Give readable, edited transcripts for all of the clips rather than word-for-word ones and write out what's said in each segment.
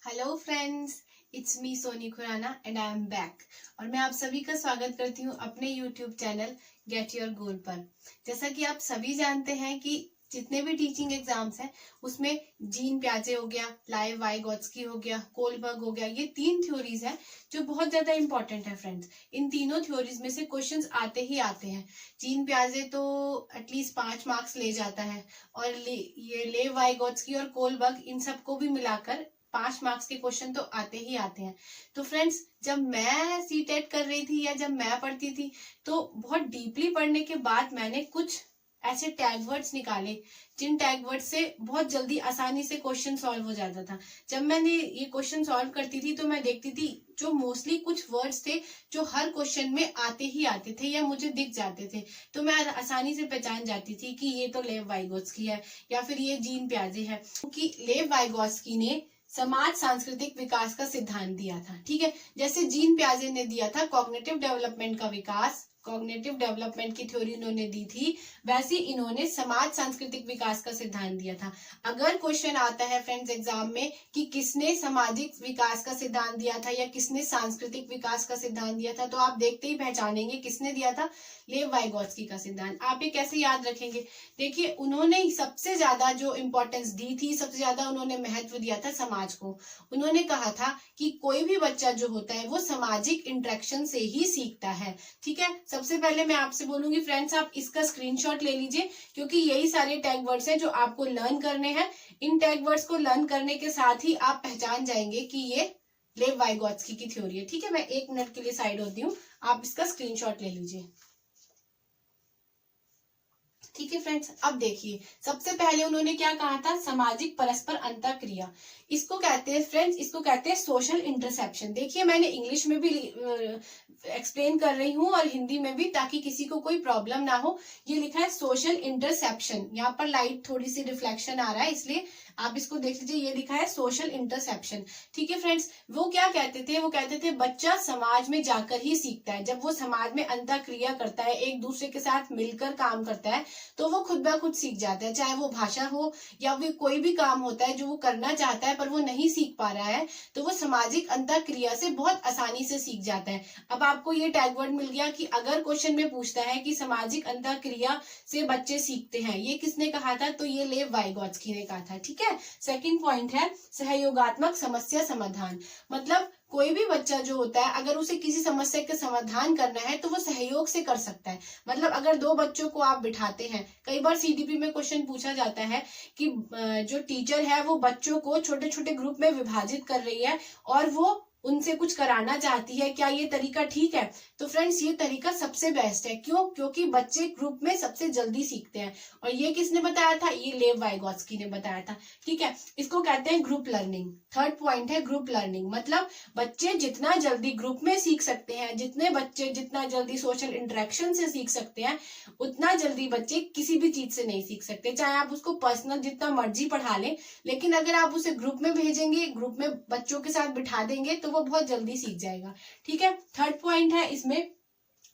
Hello friends, it's me Soni Khurana and I am back. और मैं आप सभी का स्वागत करती हूँ अपने YouTube channel get your goal पर। जैसा कि आप सभी जानते हैं कि जितने भी टीचिंग एग्जाम्स हैं उसमें जीन प्याजे हो गया, लाइव वाइगोत्स्की हो गया, कोलबर्ग हो गया, ये 3 थ्योरीज हैं जो बहुत ज्यादा इंपॉर्टेंट है फ्रेंड्स। इन तीनों थ्योरीज में से क्वेश्चंस आते ही आते हैं। जीन प्याजे तो एटलीस्ट 5 मार्क्स ले जाता है और ये लेव वाइगोत्स्की और कोलबर्ग इन सबको भी मिलाकर 5 मार्क्स के क्वेश्चन तो आते ही आते हैं। तो फ्रेंड्स, जब मैं सीटेट कर रही थी या जब मैं पढ़ती थी तो बहुत डीपली पढ़ने के बाद मैंने कुछ ऐसे टैग वर्ड्स निकाले जिन टैग वर्ड से बहुत जल्दी आसानी से क्वेश्चन सॉल्व हो जाता था। जब मैंने ये क्वेश्चन सॉल्व करती थी तो मैं देखती थी जो मोस्टली कुछ वर्ड्स थे जो हर क्वेश्चन में आते ही आते थे या मुझे दिख जाते थे, तो मैं आसानी से पहचान जाती थी कि ये तो लेव वाइगोत्स्की है या फिर ये जीन प्याजे है, क्योंकि लेव वाइगोत्स्की ने समाज सांस्कृतिक विकास का सिद्धांत दिया था। ठीक है, जैसे जीन प्याजे ने दिया था कॉग्निटिव डेवलपमेंट का विकास, कॉग्निटिव डेवलपमेंट की थ्योरी इन्होंने दी थी, वैसे इन्होंने समाज सांस्कृतिक विकास का सिद्धांत दिया था। अगर क्वेश्चन आता है फ्रेंड्स एग्जाम में कि किसने सामाजिक विकास का सिद्धांत दिया था या किसने सांस्कृतिक विकास का सिद्धांत दिया था, तो आप देखते ही पहचानेंगे किसने दिया था, लेव वाइगोत्स्की का सिद्धांत। आप ये कैसे याद रखेंगे? देखिए, उन्होंने सबसे ज्यादा जो इम्पोर्टेंस दी थी, सबसे ज्यादा उन्होंने महत्व दिया था समाज को। उन्होंने कहा था कि कोई भी बच्चा जो होता है वो सामाजिक इंटरेक्शन से ही सीखता है। ठीक है, सबसे पहले मैं आपसे बोलूंगी फ्रेंड्स, आप इसका स्क्रीनशॉट ले लीजिए, क्योंकि यही सारे टैग वर्ड्स हैं जो आपको लर्न करने हैं। इन टैग वर्ड्स को लर्न करने के साथ ही आप पहचान जाएंगे कि ये लेव वाइगोत्स्की की थ्योरी है। ठीक है, मैं 1 मिनट के लिए साइड होती हूँ, आप इसका स्क्रीनशॉट ले लीजिए। ठीक है फ्रेंड्स, अब देखिए, सबसे पहले उन्होंने क्या कहा था, सामाजिक परस्पर अंतःक्रिया। इसको कहते हैं फ्रेंड्स, इसको कहते हैं सोशल इंटरसेप्शन। देखिए, मैंने इंग्लिश में भी एक्सप्लेन कर रही हूँ और हिंदी में भी, ताकि किसी को कोई प्रॉब्लम ना हो। ये लिखा है सोशल इंटरसेप्शन, यहाँ पर लाइट थोड़ी सी रिफ्लेक्शन आ रहा है इसलिए आप इसको देख लीजिए, ये लिखा है सोशल इंटरसेप्शन। ठीक है फ्रेंड्स, वो क्या कहते थे, वो कहते थे बच्चा समाज में जाकर ही सीखता है। जब वो समाज में अंतःक्रिया करता है, एक दूसरे के साथ मिलकर काम करता है, तो वो खुद ब खुद सीख जाता है। चाहे वो भाषा हो या फिर कोई भी काम होता है जो वो करना चाहता है पर वो नहीं सीख पा रहा है, तो वो सामाजिक अंतःक्रिया से बहुत आसानी से सीख जाता है। अब आपको ये टैग वर्ड मिल गया कि अगर क्वेश्चन में पूछता है कि सामाजिक अंतःक्रिया से बच्चे सीखते हैं, ये किसने कहा था, तो ये लेव वाइगोत्स्की ने कहा था। ठीक है, सेकंड पॉइंट है सहयोगात्मक समस्या समाधान। मतलब कोई भी बच्चा जो होता है, अगर उसे किसी समस्या का समाधान करना है तो वो सहयोग से कर सकता है। मतलब अगर 2 बच्चों को आप बिठाते हैं, कई बार सीडीपी में क्वेश्चन पूछा जाता है कि जो टीचर है वो बच्चों को छोटे छोटे ग्रुप में विभाजित कर रही है और वो उनसे कुछ कराना चाहती है, क्या ये तरीका ठीक है? तो फ्रेंड्स, ये तरीका सबसे बेस्ट है। क्यों? क्योंकि बच्चे ग्रुप में सबसे जल्दी सीखते हैं। और ये किसने बताया था? ये लेव वाइगोत्स्की ने बताया था। ठीक है, इसको कहते हैं ग्रुप लर्निंग। थर्ड पॉइंट है ग्रुप लर्निंग। मतलब बच्चे जितना जल्दी ग्रुप में सीख सकते हैं, जितने बच्चे जितना जल्दी सोशल इंटरेक्शन से सीख सकते हैं, उतना जल्दी बच्चे किसी भी चीज से नहीं सीख सकते। चाहे आप उसको पर्सनल जितना मर्जी पढ़ा लें, लेकिन अगर आप उसे ग्रुप में भेजेंगे, ग्रुप में बच्चों के साथ बिठा देंगे, तो वो बहुत जल्दी सीख जाएगा। ठीक है, थर्ड पॉइंट है इसमें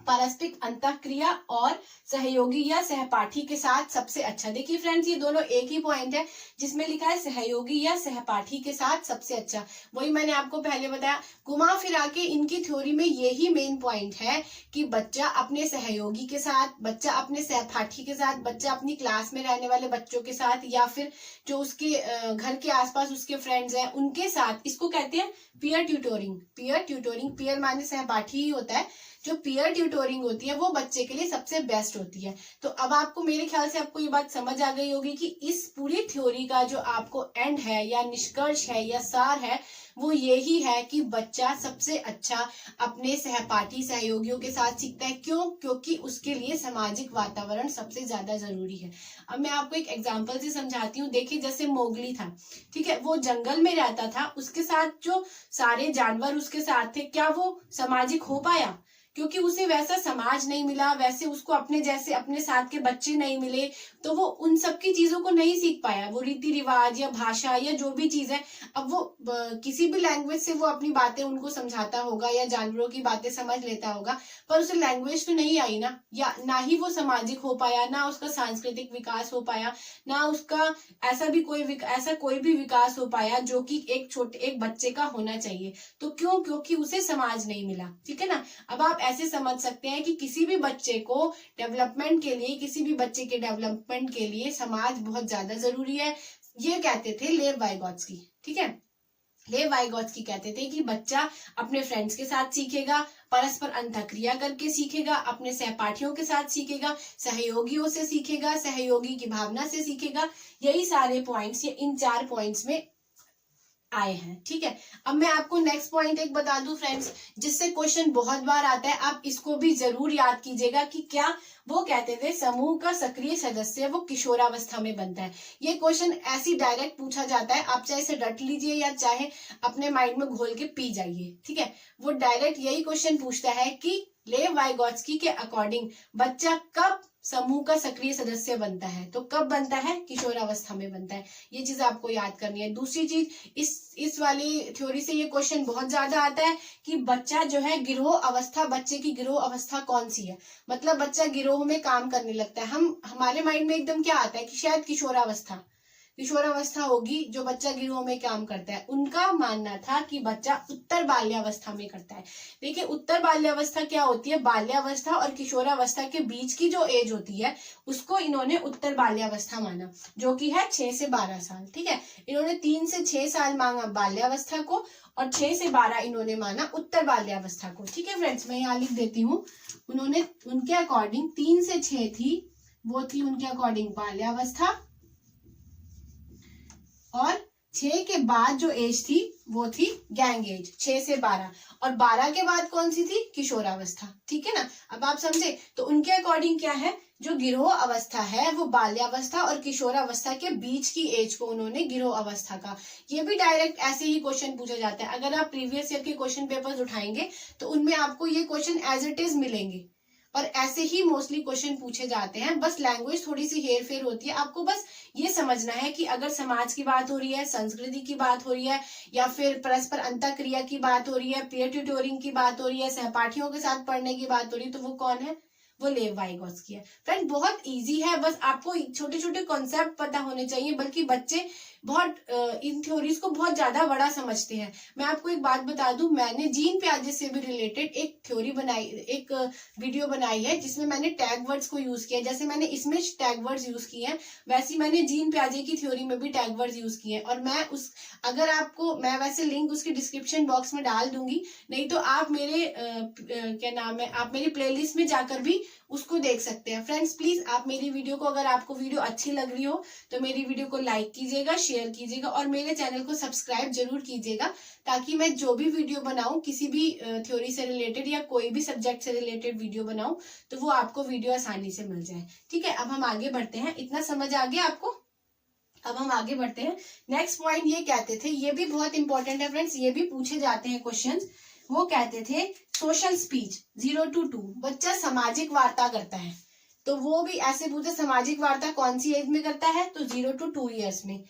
पारस्परिक अंतःक्रिया और सहयोगी या सहपाठी के साथ सबसे अच्छा। देखिए फ्रेंड्स, ये दोनों एक ही पॉइंट है जिसमें लिखा है सहयोगी या सहपाठी के साथ सबसे अच्छा। वही मैंने आपको पहले बताया, घुमा फिरा के इनकी थ्योरी में यही मेन पॉइंट है कि बच्चा अपने सहयोगी के साथ, बच्चा अपने सहपाठी के साथ, बच्चा अपनी क्लास में रहने वाले बच्चों के साथ या फिर जो उसके घर के आसपास उसके फ्रेंड्स हैं उनके साथ, इसको कहते हैं peer tutoring. Peer tutoring, peer माने सहपाठी ही होता है। जो पीयर ट्यूटोरिंग होती है वो बच्चे के लिए सबसे बेस्ट होती है। तो अब आपको, मेरे ख्याल से आपको ये बात समझ आ गई होगी कि इस पूरी थ्योरी का जो आपको एंड है या निष्कर्ष है या सार है, वो यही है कि बच्चा सबसे अच्छा अपने सहपाठी सहयोगियों के साथ सीखता है। क्यों? क्योंकि उसके लिए सामाजिक वातावरण सबसे ज्यादा जरूरी है। अब मैं आपको एक एग्जांपल से समझाती हूँ। देखिए, जैसे मोगली था, ठीक है, वो जंगल में रहता था, उसके साथ जो सारे जानवर उसके साथ थे, क्या वो सामाजिक हो पाया? क्योंकि उसे वैसा समाज नहीं मिला, वैसे उसको अपने जैसे अपने साथ के बच्चे नहीं मिले, तो वो उन सब की चीजों को नहीं सीख पाया। वो रीति रिवाज या भाषा या जो भी चीज है, अब वो किसी भी लैंग्वेज से वो अपनी बातें उनको समझाता होगा या जानवरों की बातें समझ लेता होगा, पर उसे लैंग्वेज तो नहीं आई ना, या ना ही वो सामाजिक हो पाया, ना उसका सांस्कृतिक विकास हो पाया, ना उसका ऐसा कोई भी विकास हो पाया जो कि एक बच्चे का होना चाहिए। तो क्यों? क्योंकि उसे समाज नहीं मिला। ठीक है ना। अब आप ऐसे समझ सकते हैं कि किसी भी बच्चे को डेवलपमेंट के लिए, किसी भी बच्चे के डेवलपमेंट के लिए समाज बहुत ज्यादा जरूरी है। ये कहते थे लेव वाइगोत्स्की। ठीक है, लेव वाइगोत्स्की कहते थे कि बच्चा अपने फ्रेंड्स के साथ सीखेगा, परस्पर अंतःक्रिया करके सीखेगा, अपने सहपाठियों के साथ सीखेगा, सहयोगियों से सीखेगा, सहयोगी की भावना से सीखेगा। यही सारे पॉइंट्स, ये इन 4 पॉइंट्स में आए हैं। ठीक है, अब मैं आपको नेक्स्ट पॉइंट एक बता दूं फ्रेंड्स, जिससे क्वेश्चन बहुत बार आता है, आप इसको भी जरूर याद कीजिएगा कि क्या वो कहते थे समूह का सक्रिय सदस्य वो किशोरावस्था में बनता है। ये क्वेश्चन ऐसी डायरेक्ट पूछा जाता है, आप चाहे इसे रट लीजिए या चाहे अपने माइंड में घोल के पी जाइए। ठीक है, वो डायरेक्ट यही क्वेश्चन पूछता है कि लेव वाइगोत्स्की के अकॉर्डिंग बच्चा कब समूह का सक्रिय सदस्य बनता है। तो कब बनता है? किशोरावस्था में बनता है। ये चीज आपको याद करनी है। दूसरी चीज, इस वाली थ्योरी से ये क्वेश्चन बहुत ज्यादा आता है कि बच्चा जो है गिरोह अवस्था, बच्चे की गिरोह अवस्था कौन सी है, मतलब बच्चा गिरोह में काम करने लगता है। हमारे माइंड में एकदम क्या आता है कि शायद किशोरावस्था होगी जो बच्चा गिरोह में काम करता है। उनका मानना था कि बच्चा उत्तर बाल्यावस्था में करता है। देखिए, उत्तर बाल्यावस्था क्या होती है? बाल्यावस्था और किशोरावस्था के बीच की जो एज होती है उसको इन्होंने उत्तर बाल्यावस्था माना, जो कि है 6 से 12 साल। ठीक है, इन्होंने 3 से 6 साल मांगा बाल्यावस्था को और 6 से 12 इन्होंने माना उत्तर बाल्यावस्था को। ठीक है फ्रेंड्स, मैं यहाँ लिख देती हूँ। उन्होंने उनके अकॉर्डिंग 3 से 6 थी, वो थी उनके अकॉर्डिंग बाल्यावस्था, और 6 के बाद जो एज थी वो थी गैंग एज, 6 से 12, और 12 के बाद कौन सी थी? किशोरावस्था। ठीक है ना। अब आप समझे, तो उनके अकॉर्डिंग क्या है, जो गिरोह अवस्था है वो बाल्यावस्था और किशोरावस्था के बीच की एज को उन्होंने गिरोह अवस्था का। ये भी डायरेक्ट ऐसे ही क्वेश्चन पूछा जाता है। अगर आप प्रीवियस ईयर के क्वेश्चन पेपर्स उठाएंगे तो उनमें आपको ये क्वेश्चन एज इट इज मिलेंगे, और ऐसे ही मोस्टली क्वेश्चन पूछे जाते हैं। बस लैंग्वेज थोड़ी सी हेर फेर होती है। आपको बस ये समझना है कि अगर समाज की बात हो रही है, संस्कृति की बात हो रही है, या फिर परस्पर अंतःक्रिया की बात हो रही है, पीयर ट्यूटोरिंग की बात हो रही है, सहपाठियों के साथ पढ़ने की बात हो रही है, तो वो कौन है? वो लेव वाइगोत्स्की है। फ्रेंड, बहुत इजी है, बस आपको छोटे छोटे कॉन्सेप्ट पता होने चाहिए। बल्कि बच्चे बहुत इन थ्योरीज को बहुत ज्यादा बड़ा समझते हैं। मैं आपको एक बात बता दूं, मैंने जीन पियाजे से भी रिलेटेड एक थ्योरी बनाई, एक वीडियो बनाई है जिसमें मैंने टैग वर्ड्स को यूज किया। जैसे मैंने इसमें टैग वर्ड्स यूज किए हैं, वैसे मैंने जीन पियाजे की थ्योरी में भी टैग वर्ड्स यूज किए हैं। और मैं वैसे लिंक उसकी डिस्क्रिप्शन बॉक्स में डाल दूंगी, नहीं तो आप मेरे आप मेरी प्लेलिस्ट में जाकर भी उसको देख सकते हैं। फ्रेंड्स, प्लीज आप मेरी वीडियो को, अगर आपको वीडियो अच्छी लग रही हो तो मेरी वीडियो को लाइक कीजिएगा, शेयर कीजिएगा, और मेरे चैनल को सब्सक्राइब जरूर कीजिएगा, ताकि मैं जो भी वीडियो बनाऊं, किसी भी थ्योरी से रिलेटेड या कोई भी सब्जेक्ट से रिलेटेड वीडियो बनाऊं, तो वो आपको वीडियो आसानी से मिल जाए। ठीक है, अब हम आगे बढ़ते हैं। इतना समझ आ गया आपको? अब हम आगे बढ़ते हैं। नेक्स्ट पॉइंट ये कहते थे, ये भी बहुत इंपॉर्टेंट है फ्रेंड्स, ये भी पूछे जाते हैं क्वेश्चंस। वो कहते थे सोशल स्पीच 0 to 2, बच्चा सामाजिक वार्ता करता है। तो वो भी ऐसे पूछे, सामाजिक वार्ता कौन सी एज में करता है? तो 0 to 2 ईयर्स में।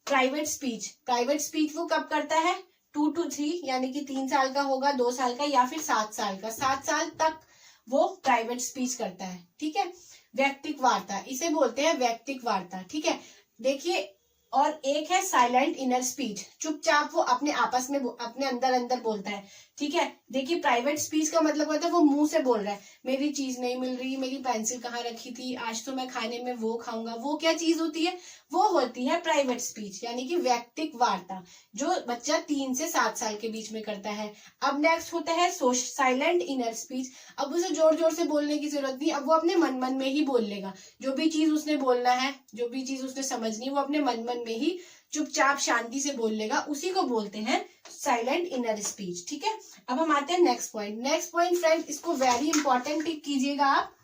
प्राइवेट स्पीच वो कब करता है? 2 to 3, यानी कि 3 साल का होगा, 2 साल का, या फिर 7 साल का। 7 साल तक वो प्राइवेट स्पीच करता है। ठीक है, व्यक्तिक वार्ता, इसे बोलते हैं व्यक्तिक वार्ता। ठीक है, देखिए, और एक है साइलेंट इनर स्पीच, चुपचाप वो अपने आपस में अपने अंदर बोलता है। ठीक है, देखिए, प्राइवेट स्पीच का मतलब होता है वो मुंह से बोल रहा है, मेरी चीज नहीं मिल रही, मेरी पेंसिल कहाँ रखी थी, आज तो मैं खाने में वो खाऊंगा। वो क्या चीज होती है? वो होती है प्राइवेट स्पीच, यानी कि व्यक्तिक वार्ता, जो बच्चा 3 से 7 साल के बीच में करता है। अब नेक्स्ट होता है साइलेंट इनर स्पीच। अब उसे जोर जोर से बोलने की जरूरत नहीं, अब वो अपने मन मन में ही बोल लेगा। जो भी चीज उसने बोलना है, जो भी चीज उसने समझनी, वो अपने मन मन में ही चुपचाप शांति से बोल लेगा। उसी को बोलते हैं साइलेंट इनर स्पीच। ठीक है, अब हम आते हैं नेक्स्ट पॉइंट फ्रेंड, इसको वेरी इंपॉर्टेंट टिक कीजिएगा आप।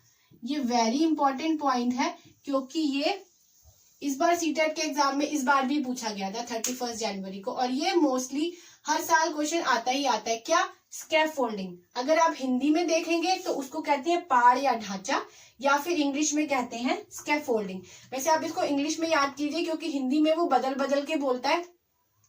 ये वेरी इंपॉर्टेंट पॉइंट है, क्योंकि ये इस बार सीटेट के एग्जाम में इस बार भी पूछा गया था 31 जनवरी को, और ये मोस्टली हर साल क्वेश्चन आता ही आता है। क्या? स्कैफोल्डिंग। अगर आप हिंदी में देखेंगे तो उसको कहते हैं पाड़ या ढांचा, या फिर इंग्लिश में कहते हैं स्कैफोल्डिंग। वैसे आप इसको इंग्लिश में याद कीजिए, क्योंकि हिंदी में वो बदल बदल के बोलता है,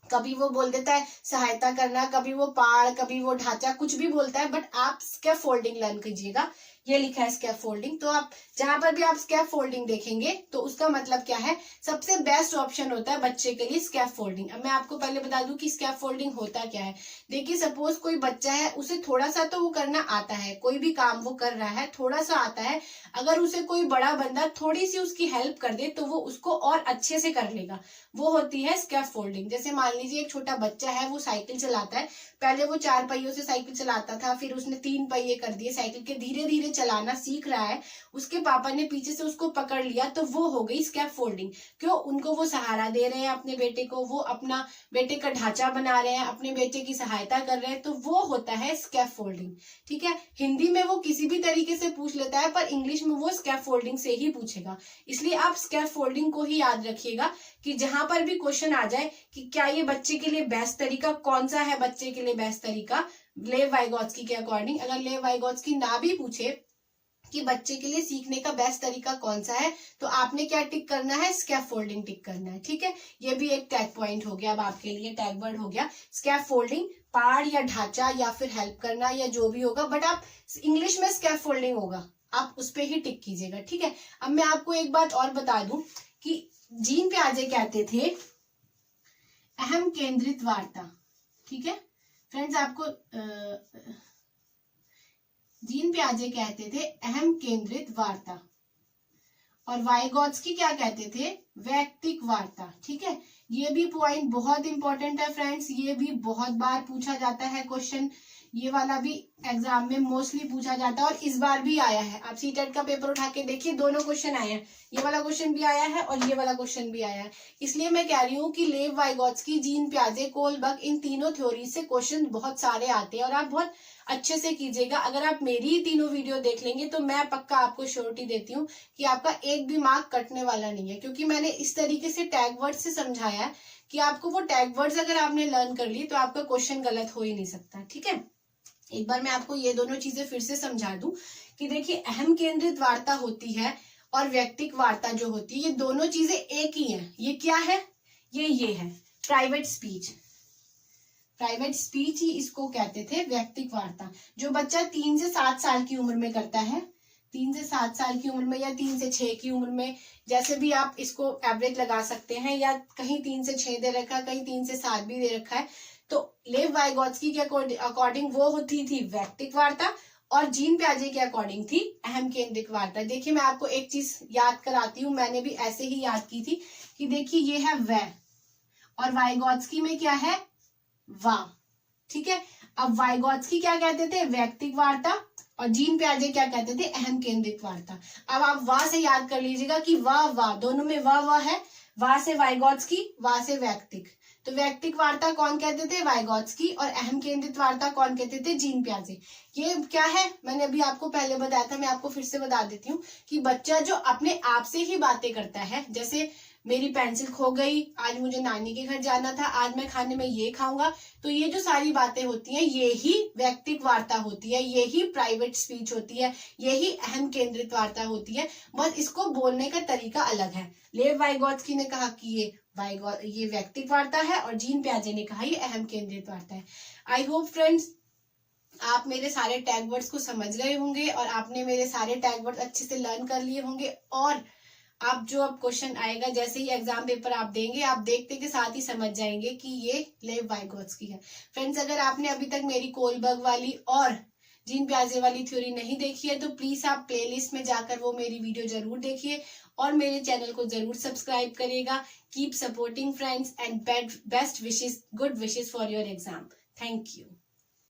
कभी वो बोल देता है सहायता करना, कभी वो पाड़, कभी वो ढांचा, कुछ भी बोलता है, बट आप स्कैफोल्डिंग लर्न कीजिएगा। ये लिखा है स्कैफोल्डिंग, तो आप जहां पर भी आप स्कैफोल्डिंग देखेंगे तो उसका मतलब क्या है, सबसे बेस्ट ऑप्शन होता है बच्चे के लिए स्कैफोल्डिंग। अब मैं आपको पहले बता दूं कि स्कैफोल्डिंग होता क्या है। देखिए, सपोज कोई बच्चा है, उसे थोड़ा सा तो वो करना आता है, कोई भी काम वो कर रहा है थोड़ा सा आता है, अगर उसे कोई बड़ा बंदा थोड़ी सी उसकी हेल्प कर दे तो वो उसको और अच्छे से कर लेगा, वो होती है स्कैफोल्डिंग। जैसे मान लीजिए एक छोटा बच्चा है, वो साइकिल चलाता है, पहले वो 4 पहियों से साइकिल चलाता था, फिर उसने 3 पहिए कर दिए साइकिल के, धीरे धीरे चलाना सीख रहा है, उसके पापा ने पीछे से उसको पकड़ लिया, तो वो हो गई स्कैफोल्डिंग। क्यों? उनको वो सहारा दे रहे हैं अपने बेटे को, वो अपना बेटे का ढांचा बना रहे हैं, अपने बेटे की सहायता कर रहे हैं, तो वो होता है स्कैफोल्डिंग। ठीक है, हिंदी में वो किसी भी तरीके से पूछ लेता है, पर इंग्लिश में वो स्कैफोल्डिंग से ही पूछेगा। इसलिए आप स्कैफोल्डिंग को ही याद रखिएगा कि जहां पर भी क्वेश्चन आ जाए कि क्या ये बच्चे के लिए बेस्ट तरीका कौन सा है, बच्चे के लिए बेस्ट तरीका लेव वाइगोत्स्की के अकॉर्डिंग, अगर लेव वाइगोत्स्की ना भी पूछे कि बच्चे के लिए सीखने का बेस्ट तरीका कौन सा है, तो आपने क्या टिक करना है, स्कैफोल्डिंग टिक करना है। ठीक है, ये भी एक टैग पॉइंट हो गया, अब आपके लिए टैग वर्ड हो गया स्कैफोल्डिंग, पाड़ या ढांचा या फिर हेल्प करना या जो भी होगा, बट आप इंग्लिश में स्कैफोल्डिंग होगा, आप उस पर ही टिक कीजिएगा। ठीक है, अब मैं आपको एक बात और बता दूं कि जीन पियाजे कहते थे अहम केंद्रित वार्ता। ठीक है फ्रेंड्स, आपको जीन पियाजे कहते थे अहम केंद्रित वार्ता, और वाइगोत्स्की क्या कहते थे, वैयक्तिक वार्ता। ठीक है, ये भी पॉइंट बहुत इंपॉर्टेंट है फ्रेंड्स, ये भी बहुत बार पूछा जाता है क्वेश्चन, ये वाला भी एग्जाम में मोस्टली पूछा जाता है, और इस बार भी आया है। आप सीटेट का पेपर उठा के देखिए, दोनों क्वेश्चन आए हैं, ये वाला क्वेश्चन भी आया है और ये वाला क्वेश्चन भी आया है। इसलिए मैं कह रही हूँ कि लेव वाइगोत्स्की, जीन पियाजे, कोलबर्ग, इन तीनों थ्योरी से क्वेश्चन बहुत सारे आते हैं, और आप बहुत अच्छे से कीजिएगा। अगर आप मेरी ही तीनों वीडियो देख लेंगे तो मैं पक्का आपको श्योरिटी देती हूँ कि आपका एक भी मार्क कटने वाला नहीं है, क्योंकि मैंने इस तरीके से टैग वर्ड से समझाया है कि आपको वो टैग वर्ड्स अगर आपने लर्न कर ली तो आपका क्वेश्चन गलत हो ही नहीं सकता। ठीक है, एक बार मैं आपको ये दोनों चीजें फिर से समझा दूं कि देखिए, अहम केंद्रित वार्ता होती है और व्यक्तिक वार्ता जो होती है, ये दोनों चीजें एक ही हैं। ये क्या है, ये है प्राइवेट स्पीच। प्राइवेट स्पीच ही इसको कहते थे, व्यक्तिक वार्ता। जो बच्चा 3 से 7 साल की उम्र में करता है, 3 से 7 साल की उम्र में या 3 से 6 की उम्र में, जैसे भी आप इसको एवरेज लगा सकते हैं, या कहीं 3 से 6 दे रखा है, कहीं 3 से 7 भी दे रखा है। तो लेव वाइगोत्स्की के अकॉर्डिंग वो होती थी वैयक्तिक वार्ता, और जीन पियाजे के अकॉर्डिंग थी अहम केंद्रित वार्ता। देखिए, मैं आपको एक चीज याद कराती हूँ, मैंने भी ऐसे ही याद की थी कि देखिए, ये है वह, और वाइगोत्स्की में क्या है, वाह। ठीक है, अब वाइगोत्स्की क्या कहते थे, वैयक्तिक वार्ता, और जीन पियाजे क्या कहते थे, अहम केंद्रित वार्ता। अब आप वाह से याद कर लीजिएगा कि वाह वाह, दोनों में वाह वाह है, वाह से वाइगोत्स्की, वाह से वैयक्तिक। तो वैयक्तिक वार्ता कौन कहते थे, वाइगोत्स्की, और अहम केंद्रित वार्ता कौन कहते थे, जीन पियाजे। ये क्या है, मैंने अभी आपको पहले बताया था, मैं आपको फिर से बता देती हूँ कि बच्चा जो अपने आप से ही बातें करता है, जैसे मेरी पेंसिल खो गई, आज मुझे नानी के घर जाना था, आज मैं खाने में ये खाऊंगा, तो ये जो सारी बातें होती हैं, ये ही वैयक्तिक वार्ता होती है, ये ही प्राइवेट स्पीच होती है, यही अहम केंद्रित वार्ता होती है, बस इसको बोलने का तरीका अलग है। लेव वाइगोत्स्की ने कहा कि ये वैयक्तिक वार्ता है, और जीन पियाजे ने कहा ये अहम केंद्रित वार्ता है। आई होप फ्रेंड्स आप मेरे सारे टैग वर्ड्स को समझ गए होंगे, और आपने मेरे सारे टैग वर्ड्स अच्छे से लर्न कर लिए होंगे, और आप जो अब क्वेश्चन आएगा, जैसे ही एग्जाम पेपर आप देंगे, आप देखते के साथ ही समझ जाएंगे कि ये लेव वाइगोत्स्की है। फ्रेंड्स, अगर आपने अभी तक मेरी कोलबर्ग वाली और जीन पियाजे वाली थ्योरी नहीं देखी है तो प्लीज आप प्लेलिस्ट में जाकर वो मेरी वीडियो जरूर देखिए, और मेरे चैनल को जरूर सब्सक्राइब करिएगा। Keep supporting friends, and best wishes, good wishes for your exam. Thank you.